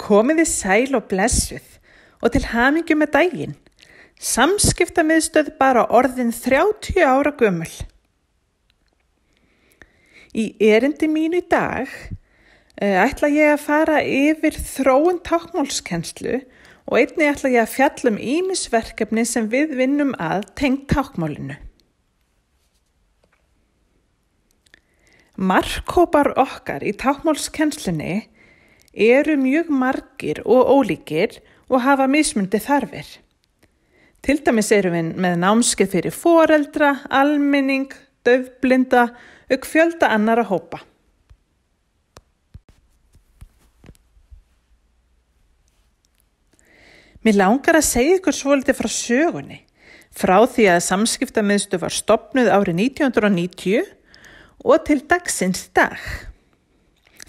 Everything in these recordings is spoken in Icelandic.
Komiði sæl og blessuð og til hamingju með daginn. Samskiptamiðstöð bara orðin 30 ára gömul. Í erindi mínu í dag ætla ég að fara yfir þróun táknmálskennslu og einnig ætla ég að fjalla ýmis verkefni sem við vinnum að tengt táknmálinu. Markhópar okkar í táknmálskennslunni eru mjög margir og ólíkir og hafa mismundi þarfir. Til dæmis erum við með námskeið fyrir foreldra, almenning, daufblinda, auk fjölda annara hópa. Mér langar að segja ykkur svolítið frá sögunni, frá því að Samskiptamiðstöð var stofnuð árið 1990 og til dagsins dag.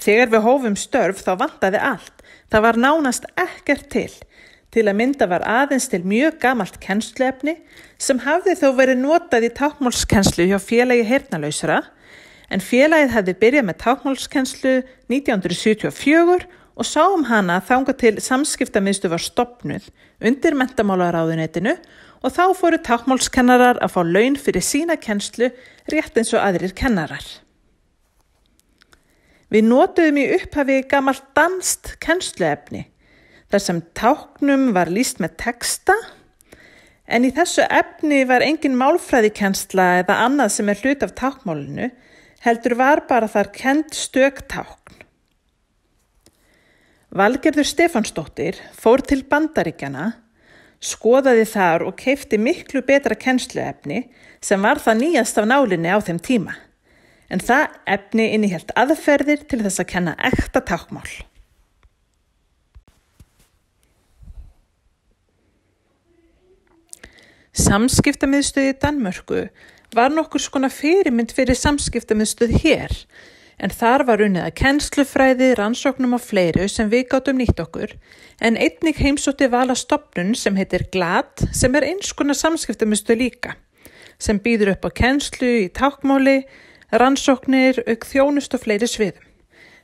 Þegar við hófum störf þá vantaði allt. Það var nánast ekkert til að mynda var aðeins til mjög gamalt kennsluefni sem hafði þó verið notað í táknmálskennslu hjá félagi heyrnarlausra, en félagið hafði byrjað með táknmálskennslu 1974 og sáum hana þangað til Samskiptamiðstöð var stofnuð undir menntamálaráðuneytinu og þá fóru táknmálskennarar að fá laun fyrir sína kennslu rétt eins og aðrir kennarar. Við notuðum í upphafi gamalt danskt kennsluefni, þar sem táknum var lýst með texta, en í þessu efni var engin málfræðikennsla eða annað sem hluti af táknmálinu, heldur var bara þar kennd stök tákn. Valgerður Stefánsdóttir fór til Bandaríkjanna, skoðaði þar og keypti miklu betra kennsluefni sem var það nýjast af nálinni á þeim tíma. En það efni innihélt aðferðir til þess að kenna ekta táknmál. Samskiptamiðstöð í Danmörku var nokkurs konar fyrirmynd fyrir samskiptamiðstöð hér, en þar var unnið að kennslufræði, rannsóknum og fleiru sem við gátum nýtt okkur, en einnig heimsótti Vala stofnun sem heitir GLAD, sem eins konar samskiptamiðstöð líka, sem býður upp á kennslu í táknmáli, rannsóknir, auk þjónustu og fleiri sviðum.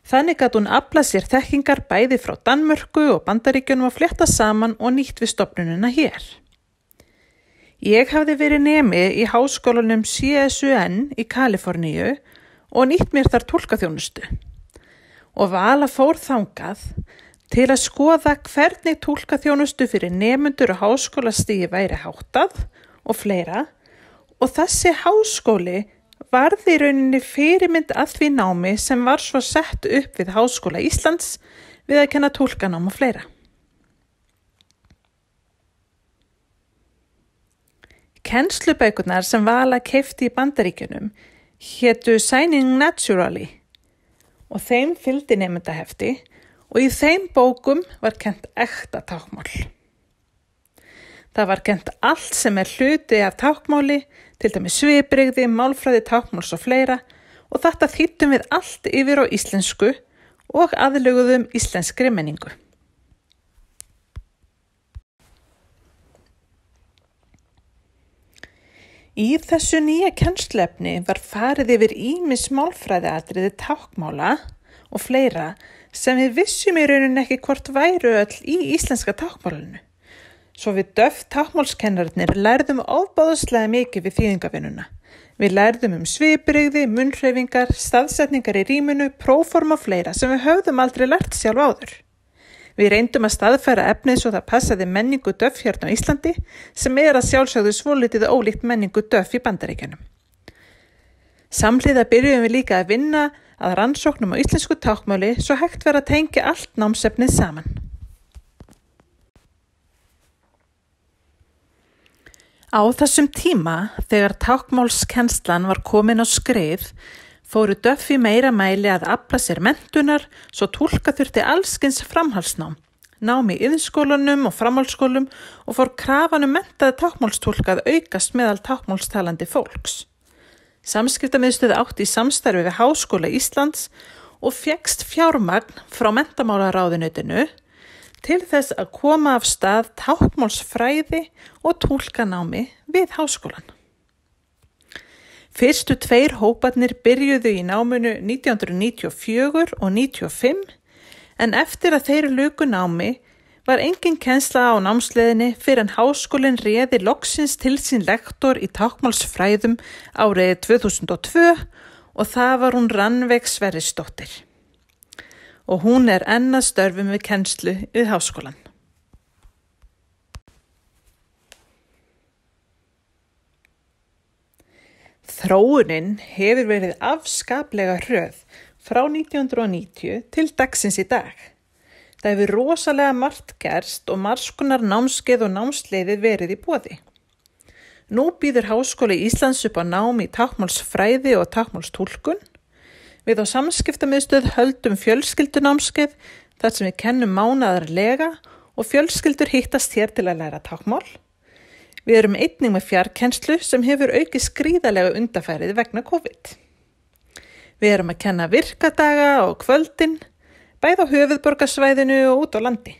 Þannig gat hún aflað sér þekkingar bæði frá Danmörku og Bandaríkjunum að flétta saman og nýtt við stofnunina hér. Ég hafði verið nemi í háskólanum CSUN í Kaliforníu og nýtt mér þar túlkaþjónustu. Og Vala fór þangað til að skoða hvernig túlkaþjónustu fyrir nemendur og háskólastigi væri háttað og fleira, og þessi háskóli varði í rauninni fyrirmynd að því námi sem var svo sett upp við Háskóla Íslands við að kenna túlkanám og fleira. Kennslubækurnar sem Vala keypti í Bandaríkjunum hétu Signing Naturally og þeim fylgdi nemendahefti og í þeim bókum var kennt ekta táknmál. Það var kennt allt sem hluti af táknmáli, til dæmis svipbrigði, málfræði, táknmáls og fleira, og þetta þýddum við allt yfir á íslensku og aðlöguðum íslenskri menningu. Í þessu nýja kennsluefni var farið yfir ýmis málfræðiatriði táknmála og fleira sem við vissum í rauninni ekki hvort væru öll í íslenska táknmálinu. Svo við táknmálskennararnir lærðum ofboðslega mikið við þýðingavinnuna. Við lærðum svipbrigði, munnhreyfingar, staðsetningar í ríminu, próform og fleira sem við höfðum aldrei lært sjálf áður. Við reyndum að staðfæra efnið svo það passaði menningu döff hérna á Íslandi, sem að sjálfsögðu svolítið ólíkt menningu döff í Bandaríkjunum. Samhliða byrjuðum við líka að vinna að rannsóknum á íslensku táknmáli svo hægt verið að tengja allt námsefnið saman. Á þessum tíma, þegar táknmálskennslan var komin á skrið, fóru döff í meira mæli að afla sér menntunar svo túlka þurfti allskyns framhaldsnám, nám í iðnskólunum og framhaldsskólum og fór krafan menntaði táknmálstúlka að aukast meðal táknmálstalandi fólks. Samskiptamiðstöð átti í samstarfi við Háskóla Íslands og fékkst fjármagn frá menntamálaráðuneytinu til þess að koma af stað táknmálsfræði og túlkanámi við háskólann. Fyrstu 2 hóparnir byrjuðu í náminu 1994 og 95, en eftir að þeir luku námi var engin kennsla á námsleiðinni fyrir en háskólinn réði loksins til sín lektor í táknmálsfræðum árið 2002 og það var hún Rannveig Sverrisdóttir. Og hún enn að störfum við kennslu við háskólann. Þróunin hefur verið afskaplega hröð frá 1990 til dagsins í dag. Það hefur rosalega margt gerst og margs konar námskeið og námsleiðir verið í boði. Nú býður Háskóli Íslands upp á nám í táknmálsfræði og táknmálstúlkun. Við á Samskiptamiðstöð höldum fjölskyldunámskeið þar sem við kennum mánaðarlega og fjölskyldur hittast hér til að læra táknmál. Við erum einnig með fjarkennslu sem hefur aukið skríðarlega undanfarið vegna COVID. Við erum að kenna virkadaga og kvöldin, bæði á höfuðborgarsvæðinu og út á landi.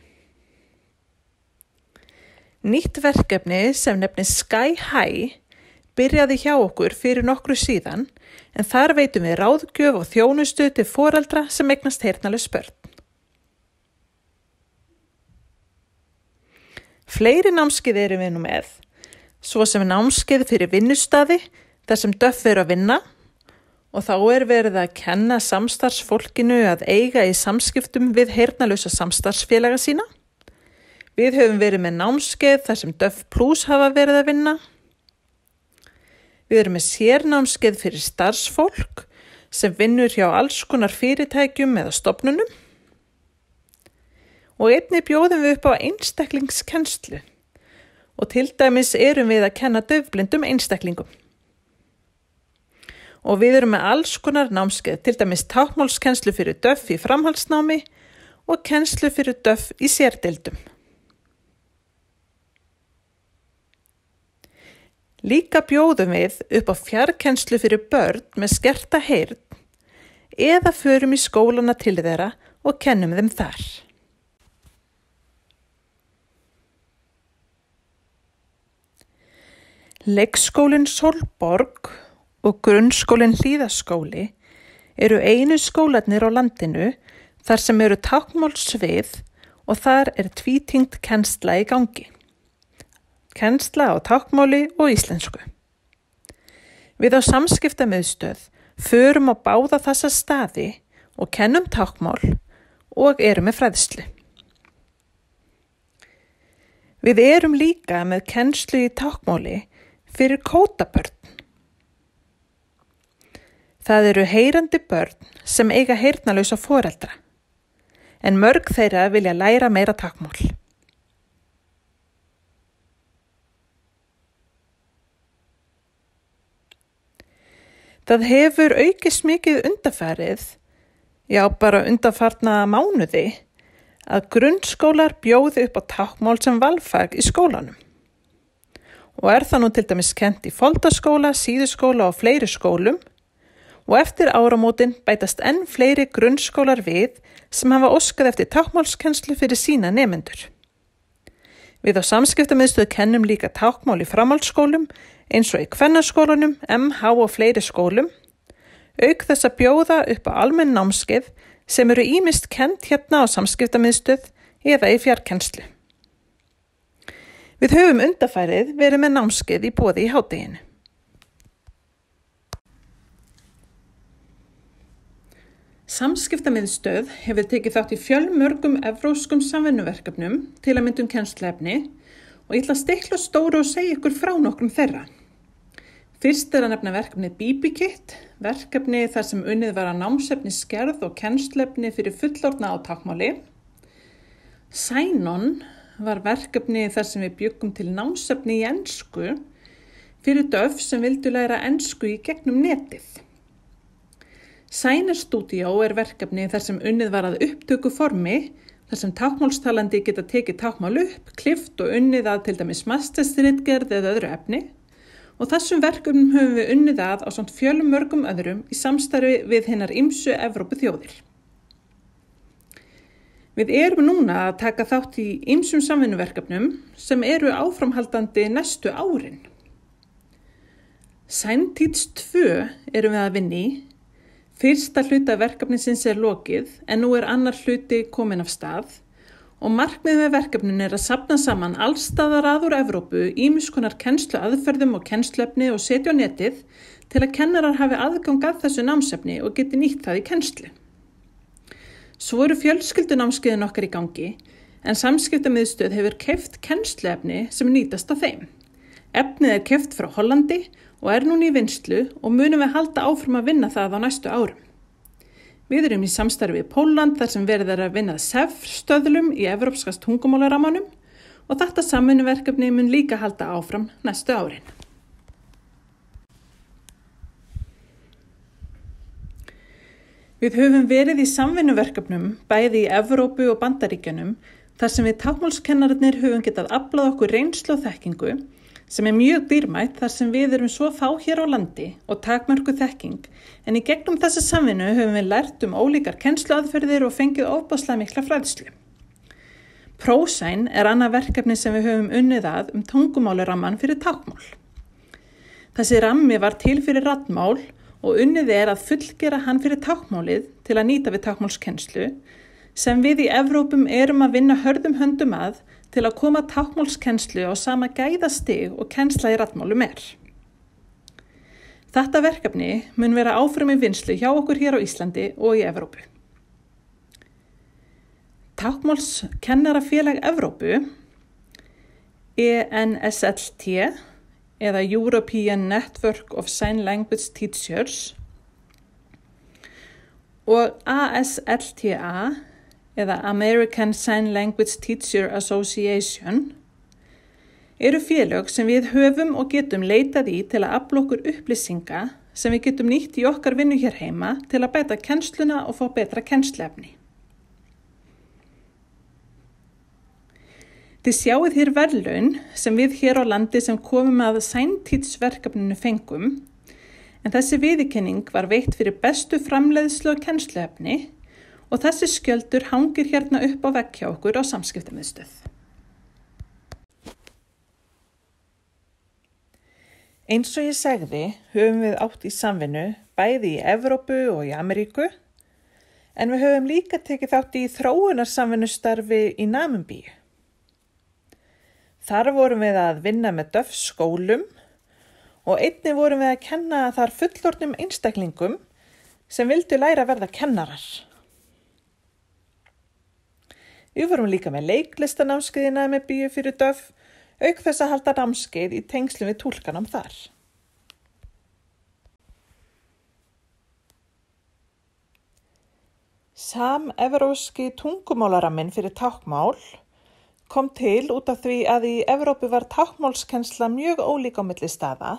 Nýtt verkefni sem nefnist Sky High byrjaði hjá okkur fyrir nokkru síðan en þar veitum við ráðgjöf og þjónustu til foreldra sem eignast heyrnarlaus börn. Fleiri námskeið erum við nú með, svo sem námskeið fyrir vinnustaði þar sem DÖF að vinna og þá verið að kenna samstarfsfólkinu að eiga í samskiptum við heyrnarlausa samstarfsfélaga sína. Við höfum verið með námskeið þar sem DÖF Plus hafa verið að vinna. Við erum með sérnámskeið fyrir starfsfólk sem vinnur hjá alls konar fyrirtækjum eða stofnunum. Og einnig bjóðum við upp á einstaklingskennslu og til dæmis erum við að kenna daufblindum einstaklingum. Og við erum með alls konar námskeið, til dæmis táknmálskennslu fyrir DÖF í framhaldsnámi og kennslu fyrir DÖF í sérdeildum. Líka bjóðum við upp á fjarkennslu fyrir börn með skerta heyrn eða förum í skólana til þeirra og kennum þeim þar. Leikskólinn Sólborg og grunnskólinn Hlíðaskóli eru einu skólarnir á landinu þar sem eru táknmálssvið og þar tvítengt kennsla í gangi. Kennsla á táknmáli og íslensku. Við á Samskiptamiðstöð förum á báða þessa staði og kennum táknmál og erum með fræðslu. Við erum líka með kennslu í táknmáli fyrir kótabörn. Það eru heyrandi börn sem eiga heyrnarlausa foreldra, en mörg þeirra vilja læra meira táknmál. Það hefur aukist mikið undanfarið, já bara undanfarna mánuði, að grunnskólar bjóði upp á táknmál sem valfag í skólanum. Og það nú til dæmis kennt í Foldaskóla, Síðuskóla og fleiri skólum og eftir áramótin bætast enn fleiri grunnskólar við sem hafa óskað eftir táknmálskennslu fyrir sína nemendur. Við á Samskiptamiðstöð kennum líka táknmál í framhaldsskólum eins og í Kvennaskólanum, MH og fleiri skólum, auk þess að bjóða upp á almenn námskeið sem eru ýmist kennt hérna á Samskiptamiðstöð eða í fjarkennslu. Við höfum undanfarið verið með námskeið í boði í hádeginu. Samskiptamiðstöð hefur tekið þátt í fjölmörgum evrópskum samvinnuverkefnum til að mynda kennsluefni og ég ætla að stikla stóru og segja ykkur frá nokkrum þeirra. Fyrst að nefna verkefnið BB-Kit, verkefni þar sem unnið var að námsefnisgerð og kennsluefni fyrir fullorðna á táknmáli. Sænon var verkefni þar sem við bjuggum til námsefni í ensku fyrir DÖF sem vildu læra ensku í gegnum netið. Sæner Studio verkefni þar sem unnið var að upptöku formi, þar sem táknmálstalandi geta tekið táknmál upp, klippt og unnið að til dæmis mastersritgerð eða öðru efni. Og þessum verkefnum höfum við unnið að á samt fjölmörgum öðrum í samstarfi við hinar ýmsu Evrópuþjóðir. Við erum núna að taka þátt í ýmsum samvinnuverkefnum sem eru áframhaldandi næstu árin. Sæntíts 2 erum við að vinna í, Fyrsta hluta verkefnisins lokið en nú annar hluti kominn af stað og markmiðið með verkefninu að safna saman allstaðar að úr Evrópu ýmiss konar kennsluaðferðum og kennsluefni og setja á netið til að kennarar hafi aðgang að þessu námsefni og geti nýtt það í kennslu. Svo eru fjölskyldunámskeiðin okkar í gangi en Samskiptamiðstöð hefur keypt kennsluefni sem nýtast á þeim. Efnið keypt frá Hollandi og núna í vinnslu og munum við halda áfram að vinna það á næstu árum. Við erum í samstarfi við Pólland þar sem verið að vinna SEF-stöðlum í evrópska tungumálarammanum og þetta samvinnuverkefni mun líka halda áfram næstu árin. Við höfum verið í samvinnuverkefnum bæði í Evrópu og Bandaríkjunum þar sem við táknmálskennararnir höfum getað aflað okkur reynslu og þekkingu sem mjög dýrmætt þar sem við erum svo fá hér á landi og takmörkuð þekking, en í gegnum þessa samvinnu höfum við lært ólíkar kennsluaðferðir og fengið ofboðslega mikla fræðslu. ProSign annað verkefni sem við höfum unnið að tungumálaramman fyrir táknmál. Þessi rammi var til fyrir raddmál og unnið að fullgera hann fyrir táknmálið til að nýta við táknmálskennslu, sem við í Evrópum erum að vinna hörðum höndum að til að koma táknmálskennslu á sama gæðastig og kennsla í raddmálum Þetta verkefni mun vera áfram í vinnslu hjá okkur hér á Íslandi og í Evrópu. Táknmálskennarafélag Evrópu, ENSLT, eða European Network of Sign Language Teachers, og ASLTA, eða American Sign Language Teacher Association, eru félög sem við höfum og getum leitað í til að afla okkur upplýsinga sem við getum nýtt í okkar vinnu hér heima til að bæta kennsluna og fá betra kennsluefni. Þið sjáið hér verðlaun sem við hér á landi sem komum að SignTeach-verkefninu fengum, en þessi viðurkenning var veitt fyrir bestu framleiðslu og kennsluefni og þessi skjöldur hangir hérna upp á vegg hjá okkur á Samskiptamiðstöð. Eins og ég segði höfum við átt í samvinnu bæði í Evrópu og í Ameríku, en við höfum líka tekið þátt í þróunarsamvinnustarfi í Namibíu. Þar vorum við að vinna með DÖF-skólum og einnig vorum við að kenna þar fullorðnum einstaklingum sem vildu læra að verða kennarar. Við vorum líka með leiklistanámskeið í Namibíu fyrir DÖF, auk þess að halda námskeið í tengslum við túlkanám þar. Samevrópski tungumálaramminn fyrir táknmál kom til út af því að í Evrópu var táknmálskennsla mjög ólík á milli staða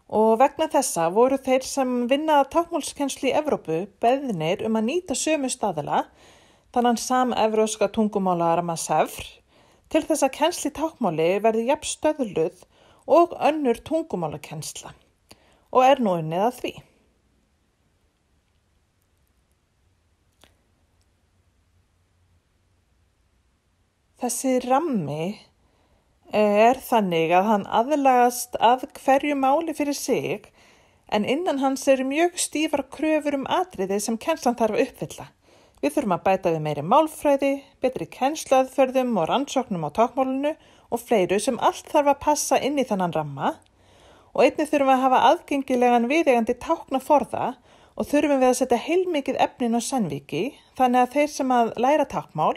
og vegna þessa voru þeir sem vinna táknmálskennslu í Evrópu beðnir að nýta sömu staðala, þannig samevrópska tungumálaramma SEF, til þess að kennsla í táknmáli verði jafn stöðluð og önnur tungumálakennsla og nú unnið að því. Þessi rammi þannig að hann aðlagast að hverju máli fyrir sig, en innan hans eru mjög stífar kröfur atriði sem kennslan þarf að uppfylla. Við þurfum að bæta við meiri málfræði, betri kennsluaðferðum og rannsóknum á táknmálinu og fleiru sem allt þarf að passa inn í þennan ramma og einnig þurfum við að hafa aðgengilegan viðeigandi táknaforða og þurfum við að setja heilmikið efnin á sannvíki þannig að þeir sem að læra táknmál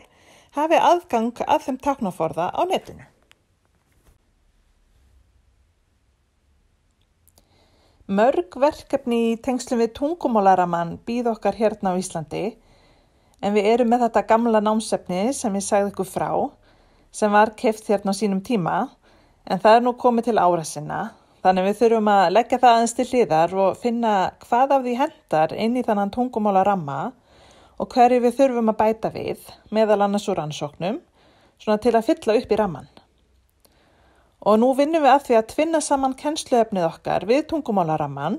hafi aðgang að þeim táknaforða á netinu. Mörg verkefni í tengslum við tungumálarammann bíða okkar hérna á Íslandi, en við erum með þetta gamla námsefni sem ég sagði ykkur frá, sem var keypt hérna á sínum tíma, en það nú komið til ára sinna, þannig við þurfum að leggja það aðeins til hliðar og finna hvað af því hentar inn í þannan tungumálaramma og hverju við þurfum að bæta við, meðal annars úr rannsóknum, svona til að fylla upp í ramman. Og nú vinnum við að því að tvinna saman kennsluefnið okkar við tungumálaramman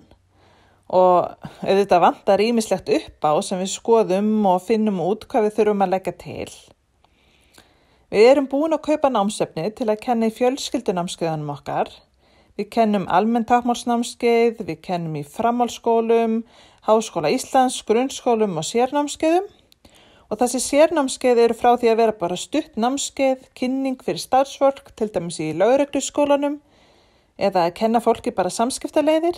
og auðvitað vantar ýmislegt upp á sem við skoðum og finnum út hvað við þurfum að leggja til. Við erum búin að kaupa námsefni til að kenna í fjölskyldunámskeiðunum okkar. Við kennum almenn táknmálsnámskeið, við kennum í framhaldsskólum, Háskóla Íslands, grunnskólum og sérnámskeiðum. Og þessi sérnámskeið eru frá því að vera bara stutt námskeið, kynning fyrir starfsfólk, til dæmis í lögregluskólanum, eða að kenna fólki bara samskiptaleiðir,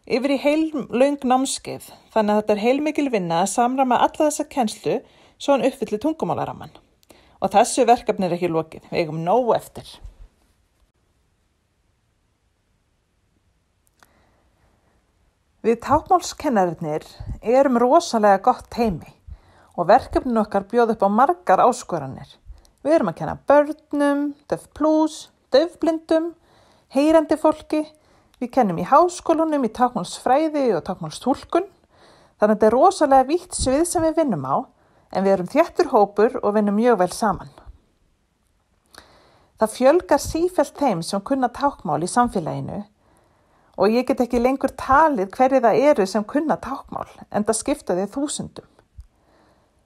yfir í heillöng námskeið. Þannig að þetta er heilmikil vinna að samræma alla þessa kennslu svo hann uppfylli tungumálarammann. Og þessu verkefni er ekki lokið, við eigum nóg eftir. Við táknmálskennararnir erum rosalega gott teymi og verkefnin okkar bjóða upp á margar áskoranir. Við erum að kenna börnum, DÖF+, daufblindum, heyrandi fólki. Við kennum í háskólunum í táknmálsfræði og táknmálstúlkun. Þannig að þetta er rosalega vítt svið sem við vinnum á, en við erum þéttur hópur og vinnum mjög vel saman. Það fjölgar sífellt þeim sem kunna táknmál í samfélaginu og ég get ekki lengur talið hverju það eru sem kunna táknmál, enda skipta þau þúsundum.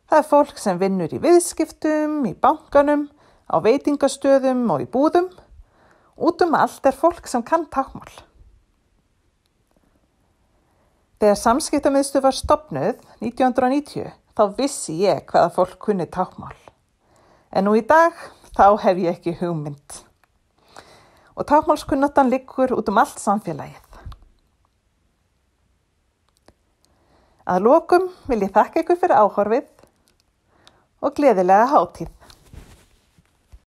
Það er fólk sem vinnur í viðskiptum, í bankanum, á veitingastöðum og í búðum. Út allt er fólk sem kann táknmál. Þegar Samskiptamiðstöð var stofnuð 1990, þá vissi ég hvaða fólk kunni táknmál. En nú í dag, þá hef ég ekki hugmynd. Og táknmálskunnáttan liggur út allt samfélagið. Að lokum vil ég þakka ykkur fyrir áhorfið og gleðilega hátíð.